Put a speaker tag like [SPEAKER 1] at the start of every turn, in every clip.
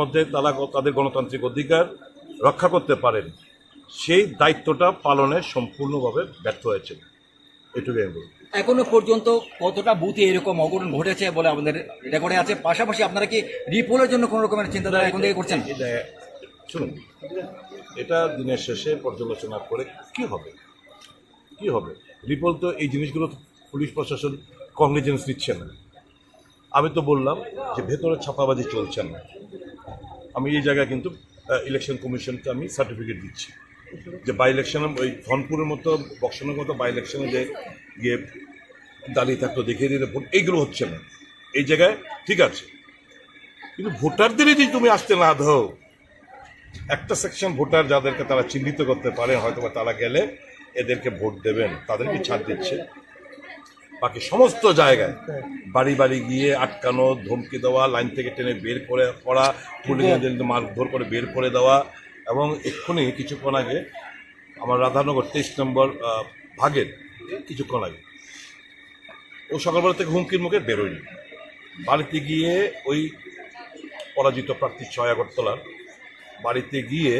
[SPEAKER 1] মধ্যে তারা তাদের গণতান্ত্রিক অধিকার রক্ষা করতে পারেন, সেই দায়িত্বটা পালনে সম্পূর্ণভাবে ব্যর্থ হয়েছে। এটুকুই আমি বলব।
[SPEAKER 2] এখনো পর্যন্ত কতটা বুথে এরকম অঘটন ঘটেছে বলে আমাদের রেকর্ডে আছে? পাশাপাশি আপনারা কি রিপোলের জন্য কোনো রকমের চিন্তাধারা এখন থেকে করছেন?
[SPEAKER 1] শুনুন, এটা দিনের শেষে পর্যালোচনা করে কি হবে রিপোল তো এই জিনিসগুলো পুলিশ প্রশাসন কগনিজেন্স নিচ্ছে না। আমি তো বললাম যে ভেতরে ছাপাবাজি চলছে না। আমি এই জায়গায় কিন্তু ইলেকশন কমিশনকে আমি সার্টিফিকেট দিচ্ছি যে বাই ইলেকশনে ওই ধনপুরের মতো বক্সনের মতো বাই ইলেকশনে যে গিয়ে দাঁড়িয়ে থাকতো দেখিয়ে দিলে ভোট, এইগুলো হচ্ছে না এই জায়গায়, ঠিক আছে। কিন্তু ভোটারদেরই যদি তুমি আসতে না দাও, একটা সেকশন ভোটার যাদেরকে তারা চিহ্নিত করতে পারে, হয়তো বা তারা গেলে এদেরকে ভোট দেবেন, তাদেরকে ছাড় দিচ্ছে। বাকি সমস্ত জায়গায় বাড়ি বাড়ি গিয়ে আটকানো, ধমকি দেওয়া, লাইন থেকে টেনে বের করে পড়া, পুলিশদের মারধর করে বের করে দেওয়া। এবং এক্ষুনি কিছুক্ষণ আগে আমার রাধানগর 23 নম্বর ভাগের কিছুক্ষণ আগে ও সকালবেলা থেকে হুমকির মুখে বেরোয়নি, বাড়িতে গিয়ে ওই পরাজিত প্রার্থী 6 আগরতলার বাড়িতে গিয়ে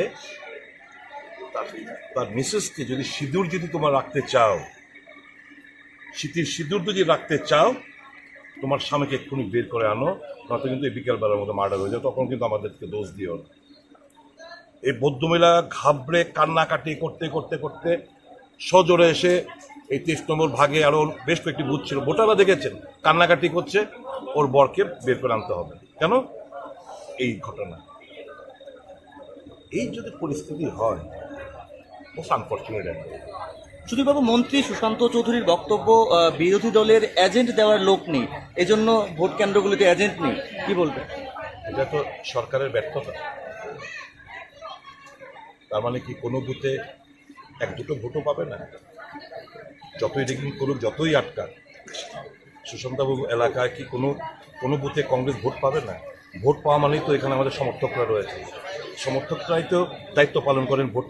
[SPEAKER 1] তার মিসেসকে যদি সিঁদুর যদি তোমার রাখতে চাও, শীতের সিঁদুর যদি রাখতে চাও, তোমার স্বামীকে এক্ষুনি বের করে আনো, নয়তো কিন্তু এই বিকেলবেলার মতো মার্ডার হয়ে যায়, তখন কিন্তু আমাদেরকে দোষ দিও না। এই বৌদ্ধমেলা ঘাবড়ে কান্নাকাটি করতে করতে করতে সজোরে এসে এই 23 নম্বর ভাগে আরও বেশ কয়েকটি বুথ ছিল, ভোটাররা দেখেছেন কান্নাকাটি করছে, ওর বরকে বের করে আনতে হবে। কেন? এই ঘটনা, এই যদি পরিস্থিতি হয়, মোস্ট আনফর্চুনেট।
[SPEAKER 2] সুধীরবাবু, মন্ত্রী সুশান্ত চৌধুরীর বক্তব্য বিরোধী দলের এজেন্ট দেওয়ার লোক নেই, এজন্য ভোট কেন্দ্রগুলিতে এজেন্ট নেই, কি বলবেন?
[SPEAKER 1] এটা তো সরকারের ব্যর্থতা। তার মানে কি কোনো বুথে 1-2 ভোটও পাবে না? যতই রেগিং করুক, যতই আটকাক, সুশান্তবাবু এলাকায় কি কোনো বুথে কংগ্রেস ভোট পাবে না? ভোট পাওয়া মানেই তো এখানে আমাদের সমর্থকরা রয়েছে, সমর্থকরাই তো দায়িত্ব পালন করেন ভোট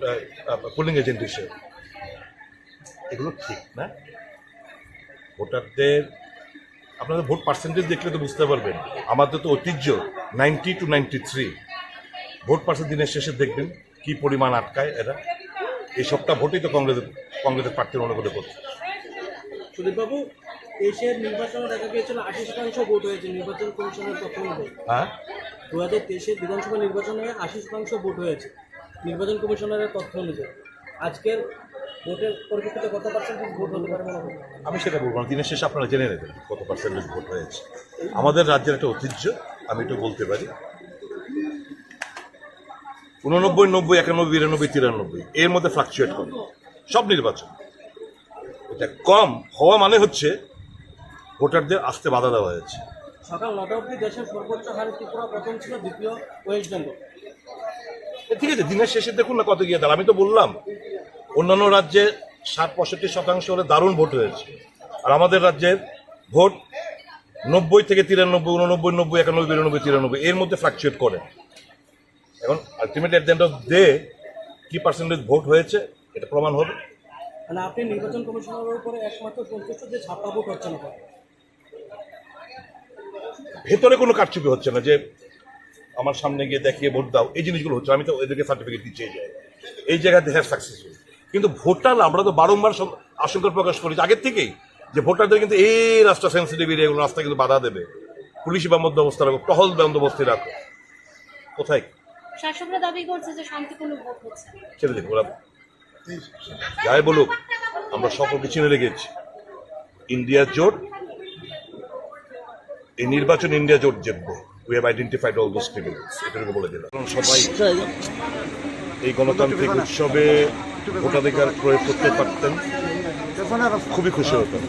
[SPEAKER 1] পোলিং এজেন্ট হিসেবে। এগুলো ঠিক না। ভোটারদের আপনাদের ভোট পার্সেন্টেজ দেখলে তো বুঝতে পারবেন, আমাদের তো ঐতিহ্য 90 to 93 ভোট পার্সেন্ট। দিনের শেষে দেখবেন কি পরিমাণ আটকায় এরা। এই সবটা ভোটই তো কংগ্রেসের প্রার্থীর মনে করে করছে।
[SPEAKER 3] সুদীপবাবু, দেশের নির্বাচনে দেখা গিয়েছিল 80% ভোট হয়েছে নির্বাচন কমিশনের তথ্য অনুযায়ী।
[SPEAKER 1] হ্যাঁ,
[SPEAKER 3] 2023 বিধানসভা নির্বাচনে 80% ভোট হয়েছে নির্বাচন কমিশনের তথ্য অনুযায়ী। আজকের ভোটের পরিপ্রেক্ষিতে কত পার্সেন্টেজ ভোট হতে পারে মনে হয়?
[SPEAKER 1] আমি সেটা বলবো না, দিনের শেষে আপনারা জেনে নেবেন কত পার্সেন্টেজ ভোট হয়েছে। আমাদের রাজ্যের একটা ঐতিহ্য, আমি একটু বলতে পারি, 89, 90, 91, 92, 93 এর মধ্যে ফ্লাকচুয়েট করে সব নির্বাচন। এটা কম হওয়া মানে হচ্ছে ভোটারদের আসতে বাধা দেওয়া হয়েছে।
[SPEAKER 3] সকাল 9টা অবধি দেশের সর্বোচ্চ হারে ত্রিপুরা প্রথম ছিল, দ্বিতীয় ওয়েস্ট বেঙ্গল।
[SPEAKER 1] ঠিক আছে, দিনের শেষে দেখুন না কত গিয়ে দাঁড়ায়। আমি তো বললাম অন্যান্য রাজ্যে 60-65% হলে দারুণ ভোট হয়েছে, আর আমাদের রাজ্যের ভোট 90 থেকে 93, 89, 90, 91, 92, 93 এর মধ্যে ফ্লাকচুয়েট করে। এখন ultimate at the end off day কি পার্সেন্টেজ ভোট হয়েছে এটা প্রমাণ হবে।
[SPEAKER 3] মানে আপনি নির্বাচন কমিশনের উপরে একমাত্র সন্তুষ্ট যে ছাপ্পা ভোট হচ্ছে না?
[SPEAKER 1] ভেতরে কোনো কারচুপি হচ্ছে না, যে আমার সামনে গিয়ে দেখিয়ে ভোট দাও, এই জিনিসগুলো হচ্ছে। আমি তো এদেরকে সার্টিফিকেট দিচ্ছি এই জায়গায় দে হ্যাভ সাকসেসফুল। কিন্তু ভোটার আমরা তো বারংবার আশঙ্কা প্রকাশ করেছি আগের থেকেই যে ভোটারদের কিন্তু এই রাস্তা সেন্সিটিভ এরিয়া, এগুলো রাস্তা কিন্তু বাধা দেবে, পুলিশি বন্দোবস্ত রাখো, টহল বন্দোবস্ত রাখো। কোথায়
[SPEAKER 4] শাসকরা দাবি করছে যে শান্তিপূর্ণ ভোট হচ্ছে?
[SPEAKER 1] ছেড়ে দিন, ওরা যাই বলুক, আমরা সকলকে চিনে রেখেছি। ইন্ডিয়া জোট, এই নির্বাচন ইন্ডিয়া জোট জিতবে। We have identified all those criminals, এটাকে বলে দিলাম। সবাই এই গণতান্ত্রিক উৎসবে ভোটাধিকার প্রয়োগ করতে পারতেন, খুবই খুশি হতাম।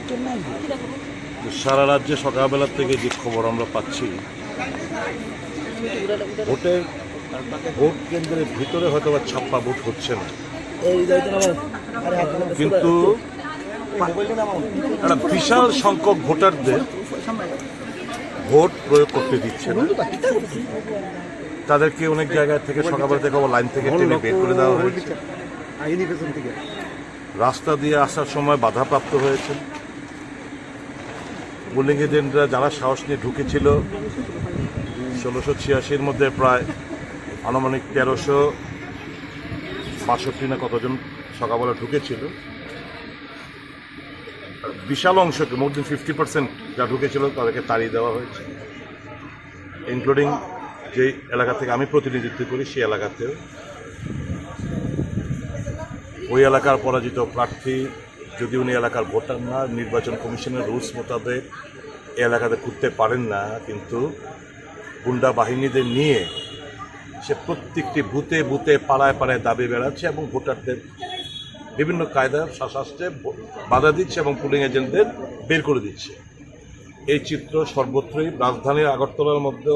[SPEAKER 1] সারা রাজ্যে সকালবেলার থেকে যে খবর আমরা পাচ্ছি, ভোট কেন্দ্রের ভিতরে হয়তো বা ছাপ্পা ভোট হচ্ছে না, কিন্তু একটা বিশাল সংখ্যক ভোটারদের ভোট প্রয়োগ করতে দিচ্ছে না। তাদেরকে অনেক জায়গায় থেকে সকালবেলা থেকে লাইন থেকে টেনে বের করে দেওয়া হয়েছে, রাস্তা দিয়ে আসার সময় বাধাপ্রাপ্ত হয়েছে। পোলিং এজেন্টরা যারা সাহস নিয়ে ঢুকেছিল 1686 মধ্যে প্রায় আনুমানিক 1362 না কতজন সকালবেলা ঢুকেছিল। বিশাল অংশকে মোর দেন 50% যা ঢুকেছিল তাদেরকে তাড়িয়ে দেওয়া হয়েছে, ইনক্লুডিং যে এলাকা থেকে আমি প্রতিনিধিত্ব করি সেই এলাকাতেও। ওই এলাকার পরাজিত প্রার্থী যদি উনি এলাকার ভোটার না, নির্বাচন কমিশনের রুলস মোতাবেক এই এলাকাতে ঘুরতে পারেন না, কিন্তু গুন্ডা বাহিনীদের নিয়ে সে প্রত্যেকটি বুথে বুথে পাড়ায় পাড়ায় দাবি বেড়াচ্ছে এবং ভোটারদের বিভিন্ন কায়দার শাসনে বাধা দিচ্ছে এবং পুলিং এজেন্টদের বের করে দিচ্ছে। এই চিত্র সর্বত্রই, রাজধানীর আগরতলার মধ্যে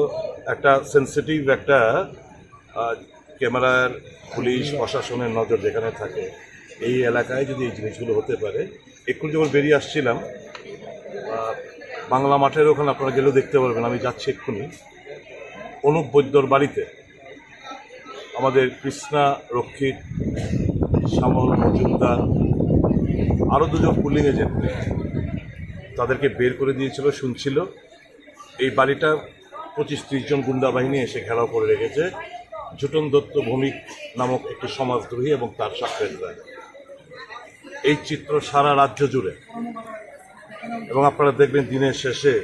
[SPEAKER 1] একটা সেন্সিটিভ একটা ক্যামেরার পুলিশ প্রশাসনের নজর যেখানে থাকে, এই এলাকায় যদি এই জিনিসগুলো হতে পারে। একটু যখন বেরিয়ে আসছিলাম বাংলা মাঠের ওখানে, আপনারা গেলেও দেখতে পারবেন, আমি যাচ্ছি এক্ষুনি অনুপ বৈদ্যর বাড়িতে আমাদের কৃষ্ণা রক্ষিত, শ্যামল মজুমদার, আরও দুজন পুলিং এজেন্ট তাদেরকে বের করে দিয়েছিল, শুনছিল। এই বাড়িটা 25-30 জন গুন্ডা বাহিনী এসে ঘেরাও করে রেখেছে ঝুটন দত্ত ভৌমিক নামক একটি সমাজদ্রোহী এবং তার সাক্ষীরা। এই চিত্র সারা রাজ্য জুড়ে, এবং আপনারা দেখবেন দিনের শেষে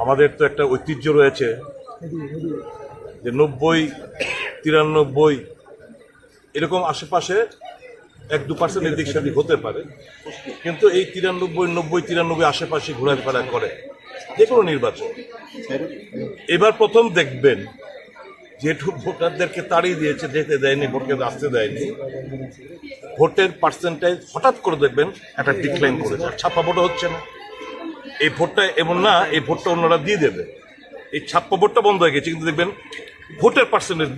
[SPEAKER 1] আমাদের তো একটা ঐতিহ্য রয়েছে যে 90-93 এরকম আশেপাশে 1-2% এদিক সেদিক হতে পারে, কিন্তু এই 93-90-93 আশেপাশে ঘোরাফেরা করে যে কোনো নির্বাচন। এবার প্রথম দেখবেন যেটু ভোটারদেরকে তাড়িয়ে দিয়েছে, যেতে দেয়নি, ভোটকে আসতে দেয়নি, ভোটের পার্সেন্টেজ হঠাৎ করে দেখবেন একটা ডিক্লাইন করেছে, ছাপ্পা ভোটও হচ্ছে না। এই ভোটটা এমন না এই ভোটটা অন্যরা দিয়ে দেবে, এই ছাপ্পা ভোটটা বন্ধ হয়ে গেছে, কিন্তু দেখবেন ভোটের পার্সেন্টেজ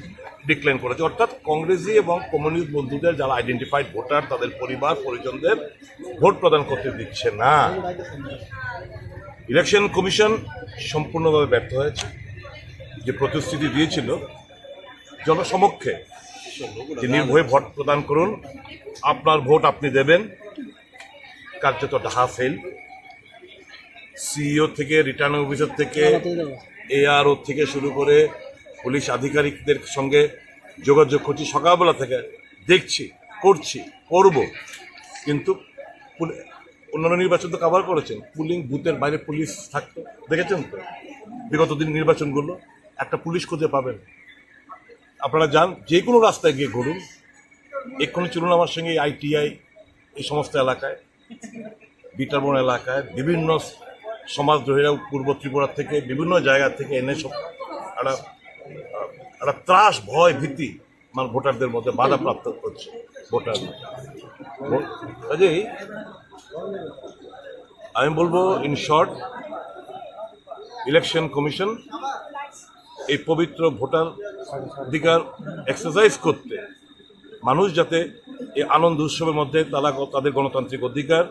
[SPEAKER 1] ডিক্লাইন করেছে। অর্থাৎ কংগ্রেসি এবং কমিউনিস্ট বন্ধুদের যারা আইডেন্টিফাইড ভোটার, তাদের পরিবার পরিজনদের ভোট প্রদান করতে দিচ্ছে না। ইলেকশন কমিশন সম্পূর্ণভাবে ব্যর্থ হয়েছে। যে প্রতিশ্রুতি দিয়েছিল জনসমক্ষে যে নির্ভয়ে ভোট প্রদান করুন, আপনার ভোট আপনি দেবেন, কার্যত ডাহা ফেল। সিইও থেকে, রিটার্নিং অফিসার থেকে, এআরও থেকে শুরু করে পুলিশ আধিকারিকদের সঙ্গে যোগাযোগ করছি, সকালবেলা থেকে দেখছি, করছি, করব, কিন্তু অন্যান্য নির্বাচন তো কভার করেছেন, পুলিং বুথের বাইরে পুলিশ থাকতো, দেখেছেন তো বিগত দিন নির্বাচনগুলো, একটা পুলিশ খুঁজে পাবেন। আপনারা যান যে কোনো রাস্তায় গিয়ে ঘুরুন, এক্ষুনি চলুন আমার সঙ্গে আইটিআই এই সমস্ত এলাকায়, বিটারবন এলাকায় বিভিন্ন সমাজদ্রোহীরা পূর্ব ত্রিপুরা থেকে বিভিন্ন জায়গা থেকে এনে সব একটা ত্রাস, ভয়, ভীতি মানে ভোটারদের মধ্যে বাধাপ্রাপ্ত করছে ভোটার। কাজেই আমি বলবো, ইন শর্ট, ইলেকশন কমিশন এই পবিত্র ভোটার অধিকার এক্সারসাইজ করতে, মানুষ যাতে এই আনন্দ উৎসবের মধ্যে তারা তাদের গণতান্ত্রিক অধিকার